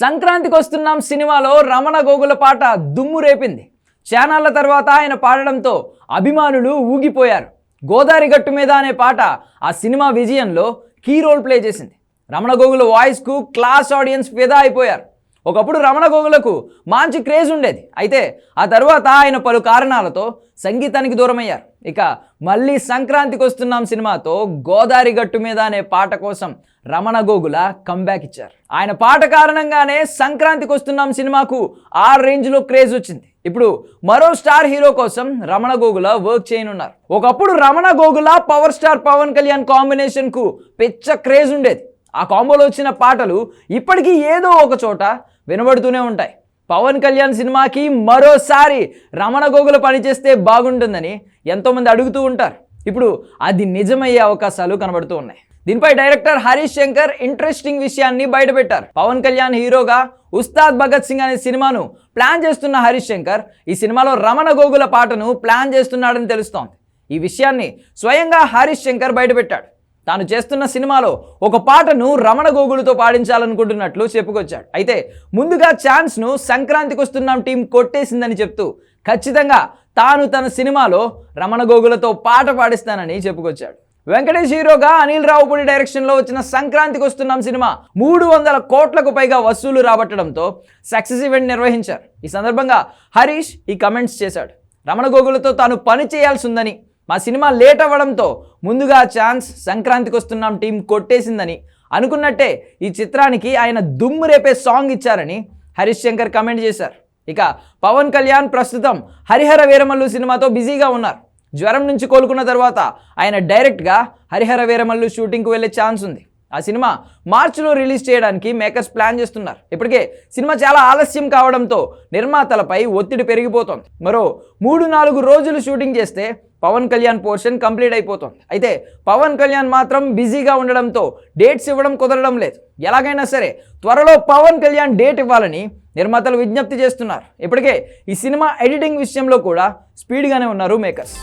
సంక్రాంతికి వస్తున్నాం సినిమాలో రమణ గోగుల పాట దుమ్ము రేపింది. చానాళ్ల తర్వాత ఆయన పాడడంతో అభిమానులు ఊగిపోయారు. గోదారి గట్టు మీద అనే పాట ఆ సినిమా విజయంలో కీ రోల్ ప్లే చేసింది. రమణ గోగుల వాయిస్కు క్లాస్ ఆడియన్స్ ఫిదా అయిపోయారు. ఒకప్పుడు రమణ గోగులకు మంచి క్రేజ్ ఉండేది. అయితే ఆ తర్వాత ఆయన పలు కారణాలతో సంగీతానికి దూరమయ్యారు. ఇక మళ్ళీ సంక్రాంతికి వస్తున్నాం సినిమాతో గోదారి గట్టు మీద అనే పాట కోసం రమణ గోగుల కంబ్యాక్ ఇచ్చారు. ఆయన పాట కారణంగానే సంక్రాంతికి వస్తున్నాం సినిమాకు ఆ రేంజ్లో క్రేజ్ వచ్చింది. ఇప్పుడు మరో స్టార్ హీరో కోసం రమణ గోగుల వర్క్ చేయనున్నారు. ఒకప్పుడు రమణ గోగుల పవర్ స్టార్ పవన్ కళ్యాణ్ కాంబినేషన్కు పెద్ద క్రేజ్ ఉండేది. ఆ కాంబోలో వచ్చిన పాటలు ఇప్పటికీ ఏదో ఒక చోట వినబడుతూనే ఉంటాయి. పవన్ కళ్యాణ్ సినిమాకి మరోసారి రమణ గోగుల పనిచేస్తే బాగుంటుందని ఎంతోమంది అడుగుతూ ఉంటారు. ఇప్పుడు అది నిజమయ్యే అవకాశాలు కనబడుతూ ఉన్నాయి. దీనిపై డైరెక్టర్ హరీష్ శంకర్ ఇంట్రెస్టింగ్ విషయాన్ని బయటపెట్టారు. పవన్ కళ్యాణ్ హీరోగా ఉస్తాద్ భగత్ సింగ్ అనే సినిమాను ప్లాన్ చేస్తున్న హరీష్ శంకర్ ఈ సినిమాలో రమణ గోగుల పాటను ప్లాన్ చేస్తున్నాడని తెలుస్తోంది. ఈ విషయాన్ని స్వయంగా హరీష్ శంకర్ బయటపెట్టాడు. తాను చేస్తున్న సినిమాలో ఒక పాటను రమణ గోగులతో పాడించాలనుకుంటున్నట్లు చెప్పుకొచ్చాడు. అయితే ముందుగా ఛాన్స్ను సంక్రాంతికి వస్తున్నాం టీం కొట్టేసిందని చెప్తూ ఖచ్చితంగా తాను తన సినిమాలో రమణ గోగులతో పాట పాడిస్తానని చెప్పుకొచ్చాడు. వెంకటేష్ హీరోగా అనిల్ రావుపూడి డైరెక్షన్లో వచ్చిన సంక్రాంతికి వస్తున్నాం సినిమా 300 కోట్లకు పైగా వసూలు రాబట్టడంతో సక్సెస్ ఈవెంట్ నిర్వహించారు. ఈ సందర్భంగా హరీష్ ఈ కమెంట్స్ చేశాడు. రమణ గోగులతో తాను పని చేయాల్సి ఉందని, మా సినిమా లేట్ అవ్వడంతో ముందుగా ఛాన్స్ సంక్రాంతికి వస్తున్నాం టీం కొట్టేసిందని, అనుకున్నట్టే ఈ చిత్రానికి ఆయన దుమ్ము రేపే సాంగ్ ఇచ్చారని హరీష్ శంకర్ కమెంట్ చేశారు. ఇక పవన్ కళ్యాణ్ ప్రస్తుతం హరిహర వీరమల్లు సినిమాతో బిజీగా ఉన్నారు. జ్వరం నుంచి కోలుకున్న తర్వాత ఆయన డైరెక్ట్గా హరిహర వీరమల్లు షూటింగ్కు వెళ్ళే ఛాన్స్ ఉంది. ఆ సినిమా మార్చిలో రిలీజ్ చేయడానికి మేకర్స్ ప్లాన్ చేస్తున్నారు. ఇప్పటికే సినిమా చాలా ఆలస్యం కావడంతో నిర్మాతలపై ఒత్తిడి పెరిగిపోతోంది. మరో 3-4 రోజులు షూటింగ్ చేస్తే పవన్ కళ్యాణ్ పోర్షన్ కంప్లీట్ అయిపోతుంది. అయితే పవన్ కళ్యాణ్ మాత్రం బిజీగా ఉండడంతో డేట్స్ ఇవ్వడం కుదరడం లేదు. ఎలాగైనా సరే త్వరలో పవన్ కళ్యాణ్ డేట్ ఇవ్వాలని నిర్మాతలు విజ్ఞప్తి చేస్తున్నారు. ఇప్పటికే ఈ సినిమా ఎడిటింగ్ విషయంలో కూడా స్పీడ్గానే ఉన్నారు మేకర్స్.